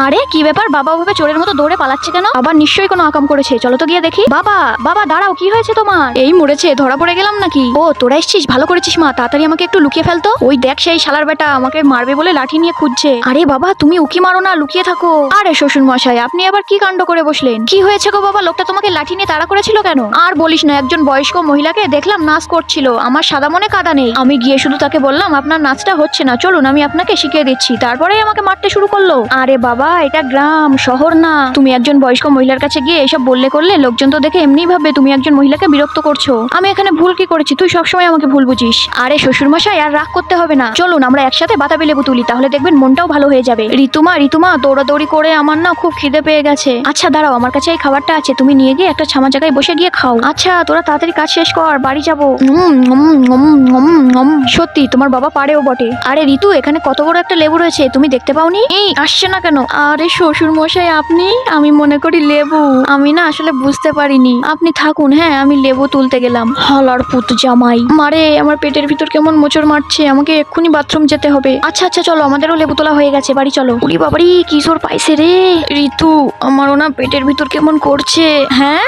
আরে কি ব্যাপার, বাবা ওভাবে চোরের মতো দৌড়ে পালাচ্ছে কেন? আবার নিশ্চয়ই কোনো আকাম করেছে, চলো তো গিয়ে দেখি। বাবা বাবা দাঁড়াও, কি হয়েছে তোমার? এই মরেছে, ধরা পড়ে গেলাম নাকি? ও তোরা এসছিস, ভালো করেছিস মা, তাড়াতাড়ি আমাকে একটু লুকিয়ে ফেলতো। ওই দেখ সেই শালার বেটা আমাকে মারবে বলে লাঠি নিয়ে খুঁজছে। আরে বাবা তুমি উকি মারো না, লুকিয়ে থাকো। আরে শ্বশুর মশাই আপনি আবার কি কাণ্ড করে বসলেন? কি হয়েছে গো বাবা, লোকটা তোমাকে লাঠি নিয়ে তাড়া করেছিল কেন? আর বলিস না, একজন বয়স্ক মহিলাকে দেখলাম নাচ করছিল, আমার সাদা মনে কাদা নেই। আমি গিয়ে শুধু তাকে বললাম আপনার নাচটা হচ্ছে না, চলুন আমি আপনাকে শিখিয়ে দিচ্ছি, তারপরেই আমাকে মারতে শুরু করলো। আরে বাবা এটা গ্রাম শহর না, তুমি একজন বয়স্ক মহিলার কাছে গিয়ে এসব বললে করলে লোকজন তো দেখে এমনি ভাবে তুমি একজন মহিলাকে বিরক্ত করছো। আমি এখানে ভুল কি করেছি? তুই সবসময় আমাকে ভুল বুঝিস। আরে শ্বশুর মশাই আর রাগ করতে হবে না, চলুন আমরা একসাথে বাতাবি লেবু তুলি, তাহলে দেখবেন মনটাও ভালো হয়ে যাবে। ঋতুমা দৌড়াদৌড়ি করে আমার না খুব খিদে পেয়ে গেছে। আচ্ছা দাঁড়াও, আমার কাছে এই খাবারটা আছে, তুমি নিয়ে গিয়ে একটা ছামা জায়গায় বসে গিয়ে খাও। আচ্ছা তোরা তাড়াতাড়ি কাজ শেষ কর, বাড়ি যাবো। সত্যি তোমার বাবা পারেও বটে। আরে ঋতু এখানে কত বড় একটা লেবু রয়েছে, তুমি দেখতে পাওনি? এই আসছে না কেন? আরে শ্বশুর মশাই আপনি, আমি মনে করি লেবু, আমি না আসলে বুঝতে পারিনি। আপনি থাকুন, হ্যাঁ আমি লেবু তুলতে গেলাম। হলার পুত জামাই মারে, আমার পেটের ভিতর কেমন মোচড় মারছে, আমাকে এক্ষুনি বাথরুম যেতে হবে। আচ্ছা আচ্ছা চলো, আমাদেরও লেবু তোলা হয়ে গেছে, বাড়ি চলো। উড়ি বাবারি কি জোর পাইছে রে ঋতু, আমারও না পেটের ভিতর কেমন করছে। হ্যাঁ